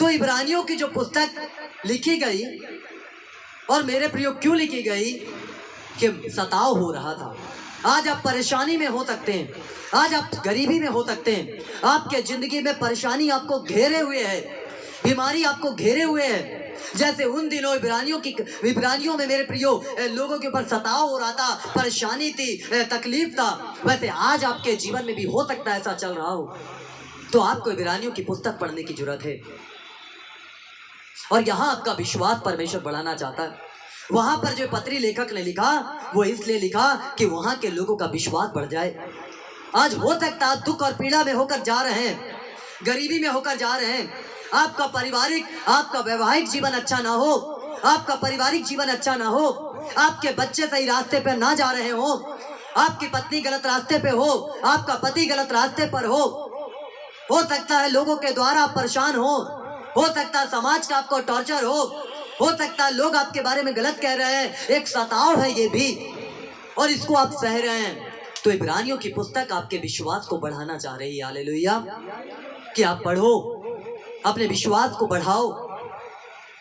तो इब्रानियों की जो पुस्तक लिखी गई, और मेरे प्रियो क्यों लिखी गई, कि सताव हो रहा था। आज आप परेशानी में हो सकते हैं, आज आप गरीबी में हो सकते हैं, आपके जिंदगी में परेशानी आपको घेरे हुए है, बीमारी आपको घेरे हुए है। जैसे उन दिनों इब्रानियों में मेरे प्रियो लोगों के ऊपर सताव हो रहा था, परेशानी थी, तकलीफ था, वैसे आज आपके जीवन में भी हो सकता है ऐसा चल रहा हो। तो आपको इब्रानियों की पुस्तक पढ़ने की जरूरत है, और यहाँ आपका विश्वास परमेश्वर बढ़ाना चाहता है। वहां पर जो पत्री लेखक ने लिखा वो इसलिए लिखा कि वहां के लोगों का विश्वास बढ़ जाए। आज हो सकता है दुख और पीड़ा में होकर जा रहे हैं, गरीबी में होकर जा रहे हैं, आपका पारिवारिक, आपका वैवाहिक जीवन अच्छा ना हो, आपका पारिवारिक जीवन अच्छा ना हो, आपके बच्चे सही रास्ते पर ना जा रहे हो, आपकी पत्नी गलत रास्ते पे हो, आपका पति गलत रास्ते पर हो सकता है लोगों के द्वारा आप परेशान हो सकता है समाज का आपको टॉर्चर हो सकता है लोग आपके बारे में गलत कह रहे हैं, एक सताव है ये भी, और इसको आप सह रहे हैं। तो इब्रानियों की पुस्तक आपके विश्वास को बढ़ाना चाह रही है। हालेलुया, कि आप पढ़ो, अपने विश्वास को बढ़ाओ।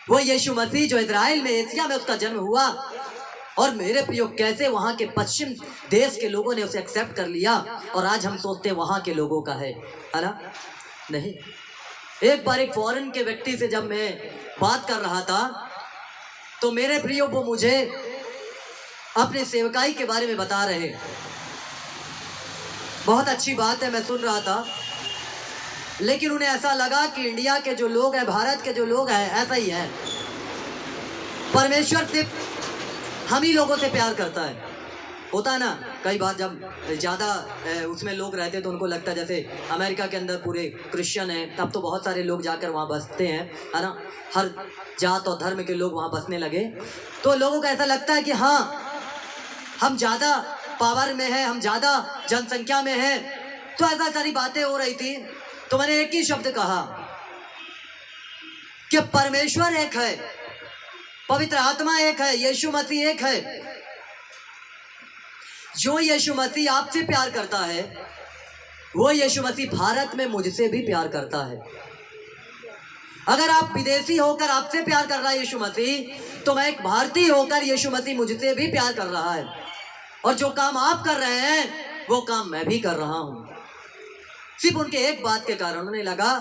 वो यीशु मसीह जो इजराइल में, एशिया में उसका जन्म हुआ, और मेरे प्रियो कैसे वहां के पश्चिम देश के लोगों ने उसे एक्सेप्ट कर लिया, और आज हम सोचते हैं वहां के लोगों का है ना? नहीं। एक बार एक फॉरेन के व्यक्ति से जब मैं बात कर रहा था, तो मेरे प्रियो वो मुझे अपने सेवकाई के बारे में बता रहे। बहुत अच्छी बात है, मैं सुन रहा था, लेकिन उन्हें ऐसा लगा कि इंडिया के जो लोग हैं, भारत के जो लोग हैं, ऐसा ही है, परमेश्वर सिर्फ हम ही लोगों से प्यार करता है। होता है ना, कई बार जब ज़्यादा उसमें लोग रहते हैं तो उनको लगता है, जैसे अमेरिका के अंदर पूरे क्रिश्चियन हैं, तब तो बहुत सारे लोग जाकर वहाँ बसते हैं, है ना, हर जात और धर्म के लोग वहाँ बसने लगे, तो लोगों को ऐसा लगता है कि हाँ हम ज़्यादा पावर में हैं, हम ज़्यादा जनसंख्या में हैं, तो ऐसा सारी बातें हो रही थी। तो मैंने एक ही शब्द कहा कि परमेश्वर एक है, पवित्र आत्मा एक है, यीशु मसीह एक है। जो यीशु मसीह आपसे प्यार करता है, वो यीशु मसीह भारत में मुझसे भी प्यार करता है। अगर आप विदेशी होकर आपसे प्यार कर रहा है यीशु मसीह, तो मैं एक भारतीय होकर यीशु मसीह मुझसे भी प्यार कर रहा है, और जो काम आप कर रहे हैं वो काम मैं भी कर रहा हूं। सिर्फ उनके एक बात के कारण उन्हें लगा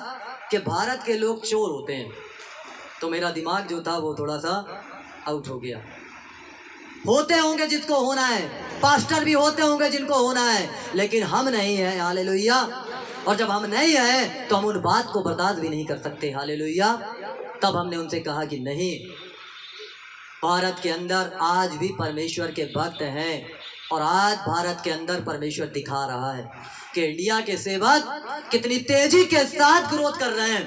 कि भारत के लोग चोर होते हैं, तो मेरा दिमाग जो था वो थोड़ा सा आउट हो गया। होते होंगे जिसको होना है, पास्टर भी होते होंगे जिनको होना है, लेकिन हम नहीं है। हालेलुया। और जब हम नहीं है तो हम उन बात को बर्दाश्त भी नहीं कर सकते। हालेलुया। तब हमने उनसे कहा कि नहीं, भारत के अंदर आज भी परमेश्वर के भक्त हैं, और आज भारत के अंदर परमेश्वर दिखा रहा है कि इंडिया के सेवक कितनी तेजी के साथ ग्रोथ कर रहे हैं,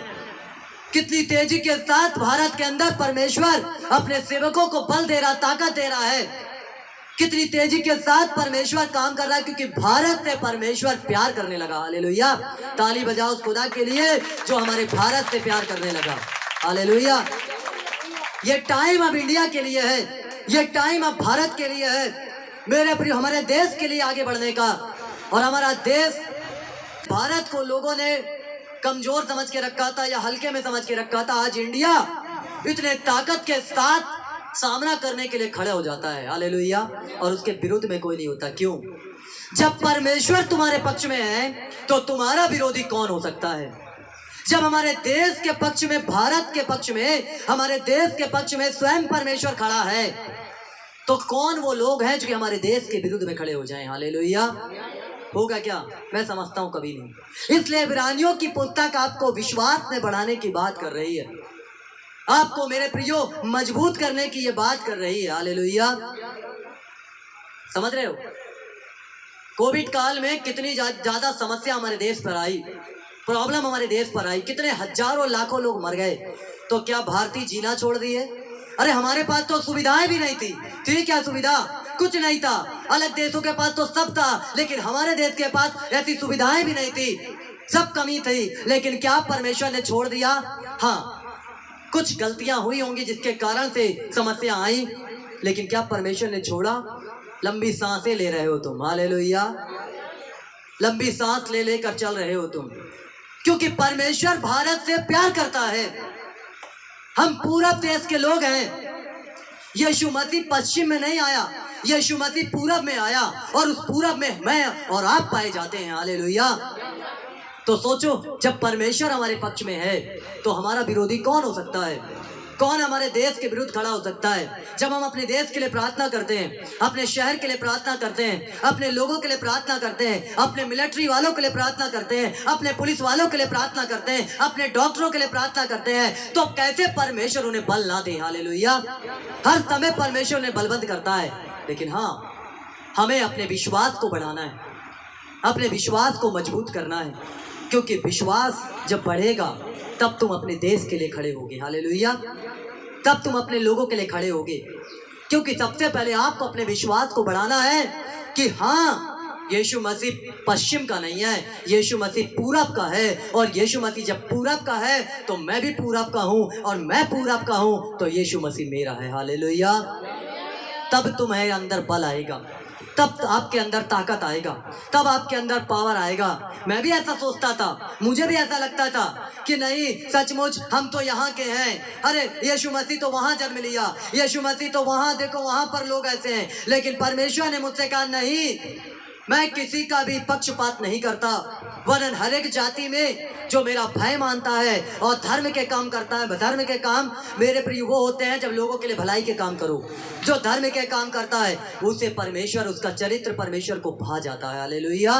कितनी तेजी के साथ भारत के अंदर परमेश्वर अपने सेवकों को बल दे रहा, ताकत दे रहा है, कितनी तेजी के साथ परमेश्वर काम कर रहा है, क्योंकि भारत से परमेश्वर प्यार करने लगा। हालेलुया। ताली बजाओ उस खुदा के लिए जो हमारे भारत से प्यार करने लगा। हालेलुया। ये टाइम अब इंडिया के लिए है, ये टाइम अब भारत के लिए है, मेरे प्रिय, हमारे देश के लिए आगे बढ़ने का। और हमारा देश, भारत को लोगों ने कमजोर समझ के रखा था या हल्के में समझ के रखा था, आज इंडिया इतने ताकत के साथ सामना करने के लिए खड़े हो जाता है। हालेलुया। और उसके विरुद्ध में कोई नहीं होता। क्यों? जब परमेश्वर तुम्हारे पक्ष में है तो तुम्हारा विरोधी कौन हो सकता है? जब हमारे देश के पक्ष में, भारत के पक्ष में, हमारे देश के पक्ष में स्वयं परमेश्वर खड़ा है, तो कौन वो लोग हैं जो हमारे देश के विरुद्ध में खड़े हो जाएं? हालेलुया। होगा क्या? मैं समझता हूं कभी नहीं। इसलिए इब्रानियों की पुस्तक आपको विश्वास में बढ़ाने की बात कर रही है, आपको मेरे प्रियो मजबूत करने की ये बात कर रही है। हालेलुया। समझ रहे हो? कोविड काल में कितनी ज्यादा समस्या हमारे देश पर आई, प्रॉब्लम हमारे देश पर आई, कितने हजारों लाखों लोग मर गए, तो क्या भारतीय जीना छोड़ दिए? अरे हमारे पास तो सुविधाएं भी नहीं थी क्या सुविधा? कुछ नहीं था। अलग देशों के पास तो सब था, लेकिन हमारे देश के पास ऐसी सुविधाएं भी नहीं थी, सब कमी थी। लेकिन क्या परमेश्वर ने छोड़ दिया? हाँ, कुछ गलतियां हुई होंगी जिसके कारण से समस्या आई, लेकिन क्या परमेश्वर ने छोड़ा? लंबी सांसें ले रहे हो तुम। हालेलुया। लंबी सांस ले लेकर चल रहे हो तुम। क्योंकि परमेश्वर भारत से प्यार करता है। हम पूरब देश के लोग हैं। यीशु मसीह पश्चिम में नहीं आया, यीशु मसीह पूरब में आया और उस पूरब में मैं और आप पाए जाते हैं। हालेलुया। तो सोचो, जब परमेश्वर हमारे पक्ष में है तो हमारा विरोधी कौन हो सकता है? कौन हमारे देश के विरुद्ध खड़ा हो सकता है? जब हम अपने देश के लिए प्रार्थना करते हैं, अपने शहर के लिए प्रार्थना करते हैं, अपने लोगों के लिए प्रार्थना करते हैं, अपने मिलिट्री वालों के लिए प्रार्थना करते हैं, अपने पुलिस वालों के लिए प्रार्थना करते हैं, अपने डॉक्टरों के लिए प्रार्थना करते हैं, तो कैसे परमेश्वर उन्हें बल ना दे? हालेलुया। हर समय परमेश्वर उन्हें बलवंत करता है। लेकिन हाँ, हमें अपने विश्वास को बढ़ाना है, अपने विश्वास को मजबूत करना है, क्योंकि विश्वास जब बढ़ेगा तब तुम अपने देश के लिए खड़े होगे। हालेलुया। तब तुम अपने लोगों के लिए खड़े होगे, क्योंकि सबसे पहले आपको अपने विश्वास को बढ़ाना है कि हाँ, यीशु मसीह पश्चिम का नहीं है, यीशु मसीह पूरब का है। और यीशु मसीह जब पूरब का है तो मैं भी पूरब का हूँ, और मैं पूरब का हूँ तो यीशु मसीह मेरा है। हालेलुया। तब तुम्हारे अंदर बल आएगा, तब आपके अंदर ताकत आएगा, तब आपके अंदर पावर आएगा। मैं भी ऐसा सोचता था, मुझे भी ऐसा लगता था कि नहीं, सचमुच हम तो यहाँ के हैं। अरे यीशु मसीह तो वहाँ जन्म लिया, यीशु मसीह तो वहाँ, देखो वहाँ पर लोग ऐसे हैं। लेकिन परमेश्वर ने मुझसे कहा नहीं, मैं किसी का भी पक्षपात नहीं करता, वरन हर एक जाति में जो मेरा भय मानता है और धर्म के काम करता है। धर्म के काम मेरे प्रिय वो होते हैं जब लोगों के लिए भलाई के काम करो। जो धर्म के काम करता है उसे परमेश्वर, उसका चरित्र परमेश्वर को भा जाता है। हालेलुया।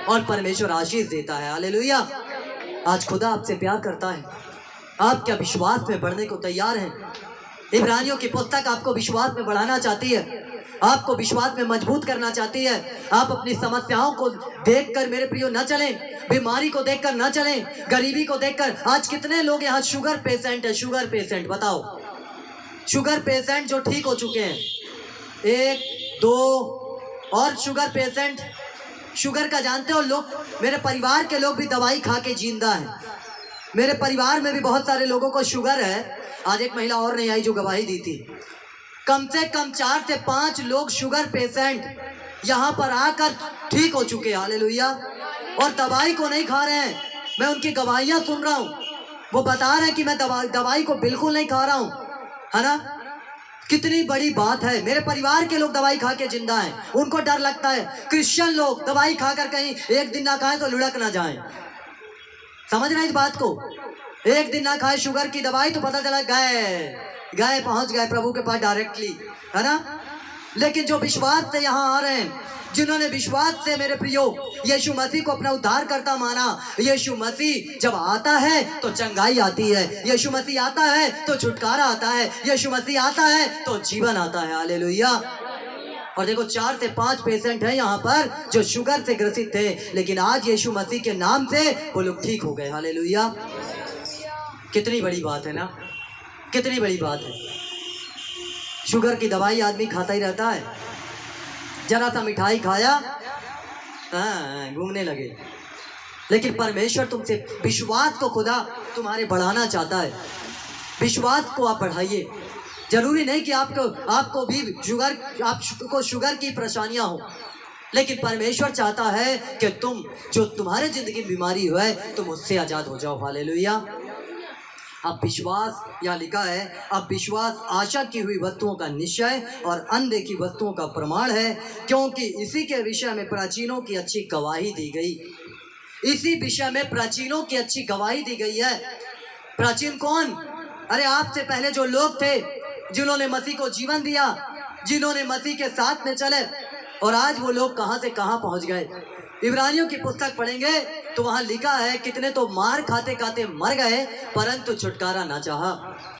और परमेश्वर आशीष देता है। हालेलुया। आज खुदा आपसे प्यार करता है। आप क्या विश्वास में बढ़ने को तैयार हैं? इब्रानियों की पुस्तक आपको विश्वास में बढ़ाना चाहती है, आपको विश्वास में मजबूत करना चाहती है। आप अपनी समस्याओं को देखकर मेरे प्रियो न चलें, बीमारी को देखकर न चलें, गरीबी को देखकर। आज कितने लोग यहाँ शुगर पेशेंट है, शुगर पेशेंट, बताओ, शुगर पेशेंट जो ठीक हो चुके हैं, 1 2 और शुगर पेशेंट, शुगर का जानते हो लोग, मेरे परिवार के लोग भी दवाई खा के जिंदा हैं। मेरे परिवार में भी बहुत सारे लोगों को शुगर है। आज एक महिला और नहीं आई जो गवाही दी थी। कम से कम 4 से 5 लोग शुगर पेशेंट यहाँ पर आकर ठीक हो चुके हैं। हालेलुया। और दवाई को नहीं खा रहे हैं। मैं उनकी गवाहियाँ सुन रहा हूँ, वो बता रहे हैं कि मैं दवाई को बिल्कुल नहीं खा रहा हूँ, है ना। कितनी बड़ी बात है। मेरे परिवार के लोग दवाई खा के जिंदा हैं। उनको डर लगता है, क्रिश्चियन लोग दवाई खाकर कहीं एक दिन ना खाएं तो लुढ़क ना जाएं। समझ रहे हैं इस बात को? एक दिन ना खाए शुगर की दवाई तो पता चला गए पहुंच गए प्रभु के पास डायरेक्टली, है ना। लेकिन जो विश्वास से यहाँ आ रहे हैं, जिन्होंने विश्वास से मेरे प्रियो यीशु मसीह को अपना उद्धारकर्ता माना, यीशु मसीह जब आता है तो चंगाई आती है, यीशु मसीह आता है तो छुटकारा आता है, यीशु मसीह आता है तो जीवन आता है। हालेलुया। और देखो 4 से 5 पेशेंट हैं यहाँ पर जो शुगर से ग्रसित थे, लेकिन आज यीशु मसीह के नाम से वो लोग ठीक हो गए। हालेलुया। कितनी बड़ी बात है ना, कितनी बड़ी बात है। शुगर की दवाई आदमी खाता ही रहता है, जरा सा मिठाई खाया घूमने लगे। लेकिन परमेश्वर तुमसे विश्वास को खुदा तुम्हारे बढ़ाना चाहता है। विश्वास को आप बढ़ाइए। जरूरी नहीं कि आपको भी आपको शुगर की परेशानियां हो, लेकिन परमेश्वर चाहता है कि तुम, जो तुम्हारे जिंदगी में बीमारी है, तुम उससे आजाद हो जाओ। हालेलुया। अब विश्वास, यहाँ लिखा है, अब विश्वास आशा की हुई वस्तुओं का निश्चय और अनदेखी वस्तुओं का प्रमाण है, क्योंकि इसी के विषय में प्राचीनों की अच्छी गवाही दी गई। इसी विषय में प्राचीनों की अच्छी गवाही दी गई है। प्राचीन कौन? अरे आपसे पहले जो लोग थे, जिन्होंने मसीह को जीवन दिया, जिन्होंने मसीह के साथ में चले, और आज वो लोग कहाँ से कहाँ पहुँच गए। इब्रानियों की पुस्तक पढ़ेंगे तो वहाँ लिखा है, कितने तो मार खाते खाते मर गए परंतु छुटकारा ना चाहा।